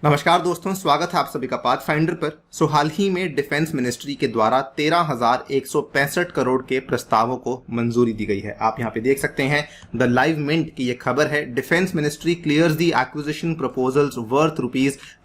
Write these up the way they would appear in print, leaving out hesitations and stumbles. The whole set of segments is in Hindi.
नमस्कार दोस्तों, स्वागत है आप सभी का पाथफाइंडर पर। हाल ही में डिफेंस मिनिस्ट्री के द्वारा 13,165 करोड़ के प्रस्तावों को मंजूरी दी गई है। आप यहां पे देख सकते हैं द लाइव मिंट की ये खबर है। Defence ministry clears the acquisition proposals worth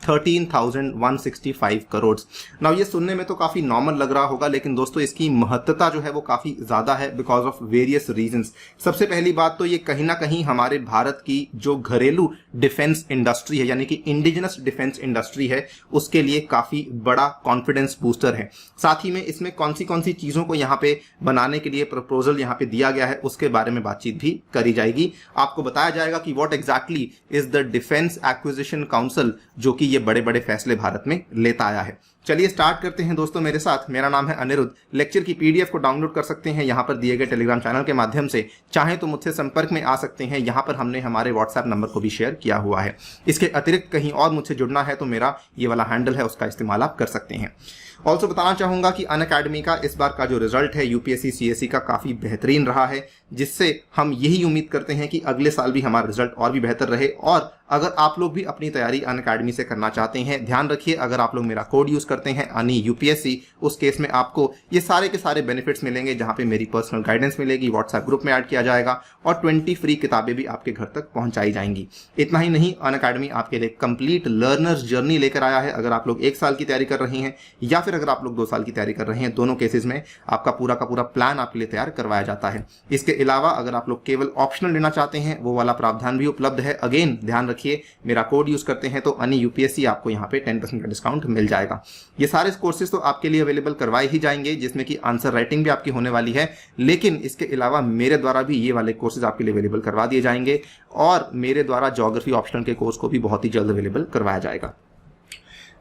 ₹13,165 crore. Now ये सुनने में तो काफी नॉर्मल लग रहा होगा, लेकिन दोस्तों इसकी महत्ता जो है वो काफी ज्यादा है बिकॉज ऑफ वेरियस रीजंस। सबसे पहली बात तो ये कहीं ना कहीं हमारे भारत की जो घरेलू डिफेंस इंडस्ट्री है, यानी कि इंडिजिनस डिफेंस इंडस्ट्री है, उसके लिए काफी बड़ा कॉन्फिडेंस बूस्टर है। साथ ही में इसमें कौन सी चीजों को यहाँ पे बनाने के लिए प्रपोजल यहाँ पे दिया गया है उसके बारे में बातचीत भी करी जाएगी। आपको बताया जाएगा कि what exactly is the defence acquisition council, जो कि ये बड़े बड़े फैसले भारत में लेता आया है। चलिए स्टार्ट करते हैं दोस्तों मेरे साथ। मेरा नाम है अनिरुद्ध। लेक्चर की पीडीएफ को डाउनलोड कर सकते हैं यहाँ पर दिए गए टेलीग्राम चैनल के माध्यम से। चाहे तो मुझसे संपर्क में आ सकते हैं, यहाँ पर हमने हमारे व्हाट्सएप नंबर को भी शेयर किया हुआ है। इसके अतिरिक्त कहीं और मुझसे जुड़ना है तो मेरा ये वाला हैंडल है, उसका इस्तेमाल आप कर सकते हैं। ऑल्सो बताना चाहूंगा कि अनअकैडमी का इस बार का जो रिजल्ट है यूपीएससी सीएससी का काफी बेहतरीन रहा है, जिससे हम यही उम्मीद करते हैं कि अगले साल भी हमारा रिजल्ट और भी बेहतर रहे। और अगर आप लोग भी अपनी तैयारी अनअकैडमी से करना चाहते हैं, ध्यान रखिए अगर आप लोग मेरा कोड यूज करते हैं अनि यूपीएससी, उस केस में आपको ये सारे के सारे बेनिफिट्स मिलेंगे, जहां पे मेरी पर्सनल गाइडेंस मिलेगी, व्हाट्सएप ग्रुप में ऐड किया जाएगा और 20 फ्री किताबें भी आपके घर तक पहुंचाई जाएंगी। इतना ही नहीं, अनअकैडमी आपके लिए कंप्लीट लर्नर्स जर्नी लेकर आया है। अगर आप लोग 1 साल की तैयारी कर रहे हैं या फिर अगर आप लोग 2 साल की तैयारी कर रहे हैं, दोनों केसेस में आपका पूरा का पूरा प्लान आपके लिए तैयार करवाया जाता है। इसके अलावा अगर आप लोग केवल ऑप्शनल लेना चाहते हैं, वो वाला प्रावधान भी उपलब्ध है। अगेन ध्यान रखिए, मेरा कोड यूज करते हैं तो अनि यूपीएससी आपको यहाँ पे 10% का डिस्काउंट मिल जाएगा। ये सारे कोर्सेज तो आपके लिए अवेलेबल करवाए ही जाएंगे, जिसमें कि आंसर राइटिंग भी आपकी होने वाली है, लेकिन इसके अलावा मेरे द्वारा भी ये वाले कोर्सेज आपके लिए अवेलेबल करवा दिए जाएंगे और मेरे द्वारा ज्योग्राफी ऑप्शनल के कोर्स को भी बहुत ही जल्द अवेलेबल करवाया जाएगा।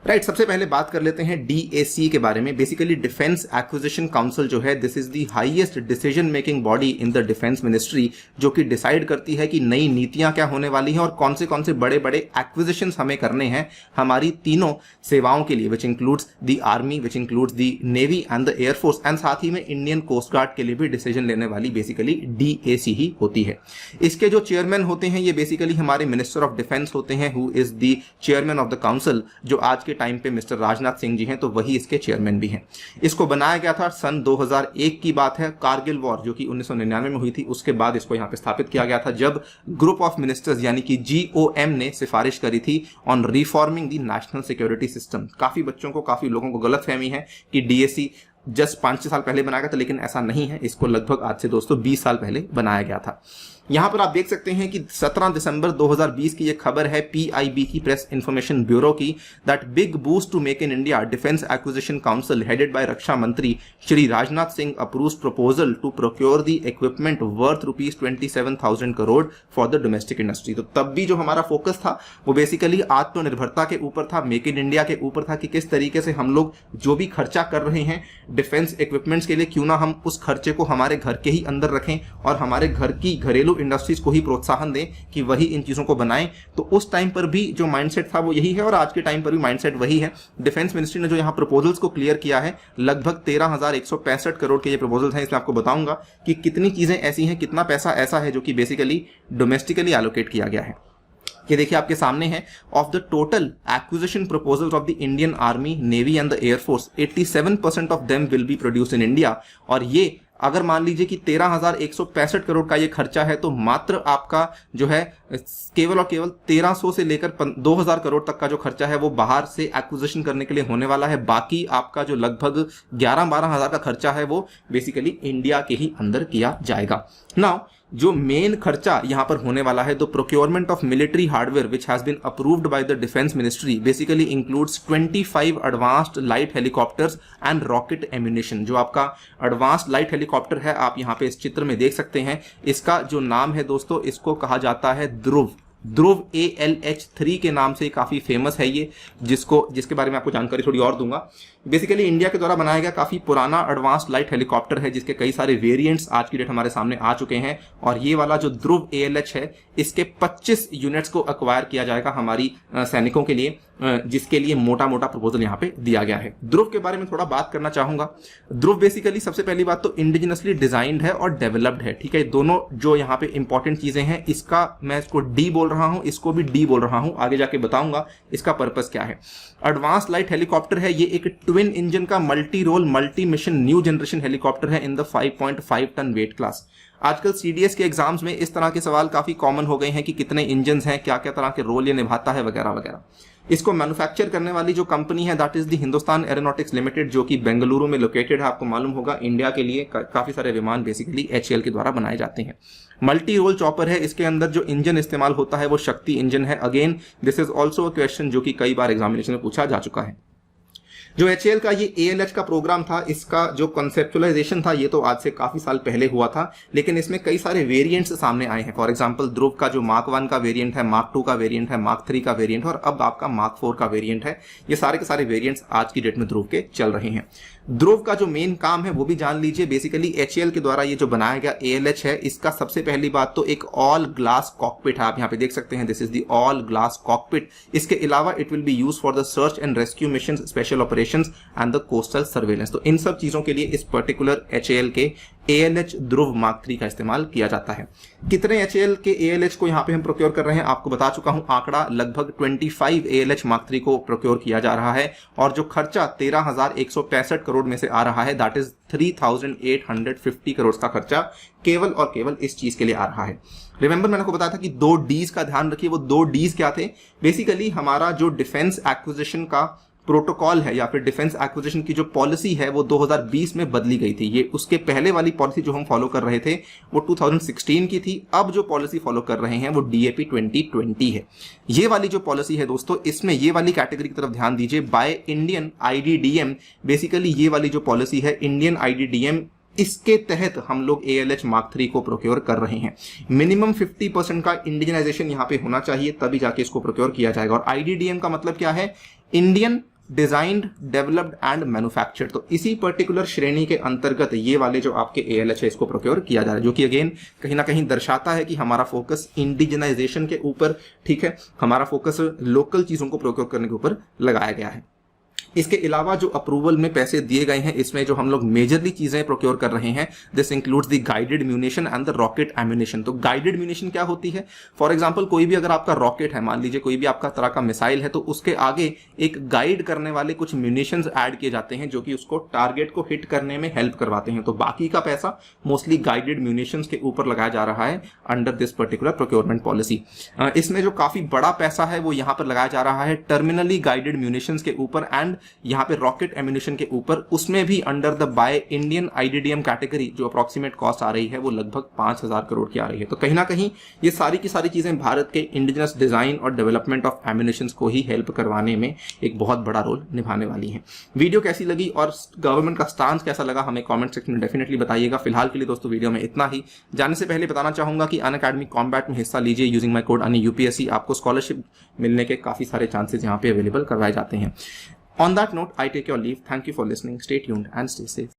राइट, सबसे पहले बात कर लेते हैं डीएसी के बारे में। बेसिकली डिफेंस एक्विजिशन काउंसिल जो है, this is the highest decision making body in the defence ministry, जो कि डिसाइड करती है कि नई नीतियां क्या होने वाली हैं और कौन से बड़े बड़े एक्विजिशंस हमें करने हैं हमारी तीनों सेवाओं के लिए, which includes the army, which includes the navy and the air force, and साथ ही में इंडियन कोस्ट गार्ड के लिए भी डिसीजन लेने वाली बेसिकली डीएसी ही होती है। इसके जो चेयरमैन होते हैं ये बेसिकली हमारे मिनिस्टर ऑफ डिफेंस होते हैं, who is the chairman of the council. जो आज के टाइम पे मिस्टर राजनाथ सिंह जी हैं, तो वही इसके चेयरमैन भी हैं। इसको बनाया गया था सन 2001 की बात है। कारगिल वॉर जो कि 1999 में हुई थी, उसके बाद इसको यहां पे स्थापित किया गया था, जब ग्रुप ऑफ मिनिस्टर्स यानी कि जीओएम ने सिफारिश करी थी on reforming the national security system. काफी बच्चों को, काफी लोगों को गलतफहमी है कि डीएसी जस्ट 5-6 साल पहले बनाया गया था, लेकिन ऐसा नहीं है। इसको लगभग आज से दोस्तों 20 साल पहले बनाया गया था। यहां पर आप देख सकते हैं कि 17 दिसंबर 2020 की यह खबर है पीआईबी की, प्रेस इंफॉर्मेशन ब्यूरो की, that big boost to make in India defence acquisition council headed by रक्षा मंत्री Shri Rajnath Singh approves proposal to procure the equipment worth ₹27,000 crore for the domestic industry. तो तब भी जो हमारा फोकस था वो बेसिकली आत्मनिर्भरता के ऊपर था, मेक इन इंडिया के ऊपर था, कि किस तरीके से हम लोग जो भी खर्चा कर रहे हैं डिफेंस इक्विपमेंट्स के लिए, क्यों ना हम उस खर्चे को हमारे घर के ही अंदर रखें और हमारे घर की घरेलू इंडस्ट्रीज को ही प्रोत्साहन दें कि वही इन चीजों को बनाएं। तो उस टाइम पर भी जो माइंडसेट था वो यही है और आज के टाइम पर भी माइंडसेट वही है। डिफेंस मिनिस्ट्री ने जो यहां प्रपोजल्स को क्लियर किया है, लगभग 13,165 करोड़ के ये प्रपोजल्स हैं। इसमें आपको बताऊंगा कि कितनी चीजें ऐसी हैं, कितना पैसा ऐसा है जो कि बेसिकली डोमेस्टिकली एलोकेट किया गया है। ये देखिए आपके सामने है, of the total acquisition proposals of the Indian army, navy and the air force, 87% of them will be produced in India. और ये अगर मान लीजिए कि 13,165 करोड़ का ये खर्चा है, तो मात्र आपका जो है केवल और केवल 1300 से लेकर 2000 करोड़ तक का जो खर्चा है वो बाहर से एक्विजिशन करने के लिए होने वाला है। बाकी आपका जो लगभग 11-12 हजार का खर्चा है वो बेसिकली इंडिया के ही अंदर किया जाएगा। नाउ जो मेन खर्चा यहां पर होने वाला है, the procurement of military hardware which has been approved by the defence ministry basically includes 25 advanced light helicopters and rocket ammunition. जो आपका एडवांस्ड लाइट हेलीकॉप्टर है, आप यहां पे इस चित्र में देख सकते हैं, इसका जो नाम है दोस्तों, इसको कहा जाता है ध्रुव ALH-3 के नाम से काफी फेमस है ये, जिसके बारे में आपको जानकारी थोड़ी और दूंगा। बेसिकली इंडिया के द्वारा बनाया गया काफी पुराना एडवांस्ड लाइट हेलीकॉप्टर है, जिसके कई सारे वेरिएंट्स आज की डेट हमारे सामने आ चुके हैं। और ये वाला जो ध्रुव ALH है, इसके 25 यूनिट्स को एक्वायर किया जाएगा हमारी सैनिकों के लिए, जिसके लिए मोटा मोटा प्रपोजल यहाँ पे दिया गया है। ध्रुव के बारे में थोड़ा बात करना चाहूंगा। ध्रुव बेसिकली सबसे पहली बात तो इंडिजिनसली डिजाइंड है और डेवलप्ड है, ठीक है। दोनों जो यहाँ पे इंपॉर्टेंट चीजें हैं, इसका मैं इसको डी बोल बोल रहा हूं, इसको भी डी बोल रहा हूं, आगे जाके बताऊंगा इसका पर्पस क्या है। एडवांस लाइट हेलीकॉप्टर है, ये एक ट्विन इंजन का multi role multi mission new generation helicopter है in the 5.5 ton weight class. आजकल सीडीएस के एग्जाम्स में इस तरह के सवाल काफी कॉमन हो गए हैं कि कितने इंजन हैं, क्या क्या तरह के रोल ये निभाता है, वगैरह वगैरह। इसको मैन्युफैक्चर करने वाली जो कंपनी है that is the Hindustan aeronautics limited, जो कि बेंगलुरु में लोकेटेड है। आपको मालूम होगा इंडिया के लिए काफी सारे विमान बेसिकली एचएएल के द्वारा बनाए जाते हैं। मल्टी रोल चॉपर है, इसके अंदर जो इंजन इस्तेमाल होता है वो शक्ति इंजन है। Again this is also a question जो कि कई बार एग्जामिनेशन में पूछा जा चुका है। जो एचएएल का ये एएलएच का प्रोग्राम था, इसका जो कॉन्सेप्चुअलाइजेशन था ये तो आज से काफी साल पहले हुआ था, लेकिन इसमें कई सारे वेरिएंट्स सामने आए हैं। फॉर एग्जांपल ध्रुव का जो मार्क 1 का वेरिएंट है, मार्क 2 का वेरिएंट है, मार्क 3 का वेरिएंट है और अब आपका मार्क 4 का वेरिएंट है। ये सारे के सारे वेरिएंट्स आज की डेट में ध्रुव के चल रहे हैं। ध्रुव का जो मेन काम है वो भी जान लीजिए। बेसिकली एचएएल के द्वारा ये जो बनाया गया एएलएच है, इसका सबसे पहली बात तो एक ऑल ग्लास कॉकपिट है। आप यहाँ पे देख सकते हैं, this is the all glass cockpit. इसके अलावा it will be use for the search and rescue mission, special operations and the coastal surveillance. तो इन सब चीजों के लिए इस पर्टिकुलर एचएएल के एएलएच ध्रुव मार्क 3 का इस्तेमाल किया जाता है। कितने एचएएल के एएलएच को यहाँ पे हम प्रोक्योर कर रहे हैं आपको बता चुका हूं आंकड़ा, लगभग 25 एएलएच मार्क 3 को प्रोक्योर किया जा रहा है और जो खर्चा 13,165 करोड़ में से आ रहा है दैट इज 3,850 करोड़ का खर्चा केवल और केवल इस चीज के लिए आ रहा है। रिमेंबर मैंने आपको बताया था कि 2 डीज का ध्यान रखिए। वो 2 डीज क्या थे? बेसिकली हमारा जो डिफेंस एक्विजिशन का प्रोटोकॉल है या फिर डिफेंस एक्विजिशन की जो पॉलिसी है वो 2020 में बदली गई थी। ये उसके पहले वाली पॉलिसी जो हम फॉलो कर रहे थे वो 2016 की थी। अब जो पॉलिसी फॉलो कर रहे हैं वो डीएपी 2020 है। ये वाली जो पॉलिसी है दोस्तों, इसमें ये वाली कैटेगरी की तरफ ध्यान दीजिए, बाय इंडियन आईडीडीएम। बेसिकली ये वाली जो पॉलिसी है इंडियन आईडीडीएम, इसके तहत हम लोग एएलएच मार्क 3 को प्रोक्योर कर रहे हैं। मिनिमम 50% का इंडियनाइजेशन यहाँ पे होना चाहिए, तभी जाके इसको प्रोक्योर किया जाएगा। और आईडीडीएम का मतलब क्या है? Indian designed, developed and manufactured. तो इसी पर्टिकुलर श्रेणी के अंतर्गत ये वाले जो आपके एएलएच है इसको प्रोक्योर किया जा रहा है, जो कि अगेन कहीं ना कहीं दर्शाता है कि हमारा फोकस इंडिजिनाइजेशन के ऊपर, ठीक है, हमारा फोकस लोकल चीजों को प्रोक्योर करने के ऊपर लगाया गया है। इसके अलावा जो अप्रूवल में पैसे दिए गए हैं, इसमें जो हम लोग मेजरली चीजें प्रोक्योर कर रहे हैं, this includes the guided munition and the rocket ammunition. तो गाइडेड म्यूनिशन क्या होती है? फॉर एग्जांपल कोई भी अगर आपका रॉकेट है, मान लीजिए कोई भी आपका तरह का मिसाइल है, तो उसके आगे एक गाइड करने वाले कुछ म्यूनिशंस ऐड किए जाते हैं जो कि उसको टारगेट को हिट करने में हेल्प करवाते हैं। तो बाकी का पैसा मोस्टली गाइडेड म्यूनिशंस के ऊपर लगाया जा रहा है under this particular procurement policy. इसमें जो काफी बड़ा पैसा है वो यहाँ पर लगाया जा रहा है टर्मिनली गाइडेड म्यूनिशंस के ऊपर एंड यहाँ पे रॉकेट एम्यूनिशन के ऊपर। उसमें भी under the by Indian IDDM category जो अप्रोक्सीमेट कॉस्ट आ रही है वो लगभग 5,000 करोड़ की आ रही है। तो कहीं ना कहीं ये सारी की सारी चीजें भारत के इंडिजिनस डिजाइन और डेवलपमेंट ऑफ एम्यूनिशन को ही हेल्प करवाने में एक बहुत बड़ा रोल निभाने वाली है। वीडियो कैसी लगी और गवर्नमेंट का स्टांस कैसा लगा हमें कॉमेंट सेक्शन में डेफिनेटली बताइएगा। फिलहाल के लिए दोस्तों वीडियो में इतना ही। जाने से पहले बताना चाहूंगा कि अनअकैडमी कॉम्बैट में हिस्सा लीजिए यूजिंग माई कोड अनी यूपीएससी। आपको स्कॉलरशिप मिलने के काफी सारे चांसेस यहाँ पे अवेलेबल करवाए जाते हैं। On that note, I take your leave. Thank you for listening. Stay tuned and stay safe.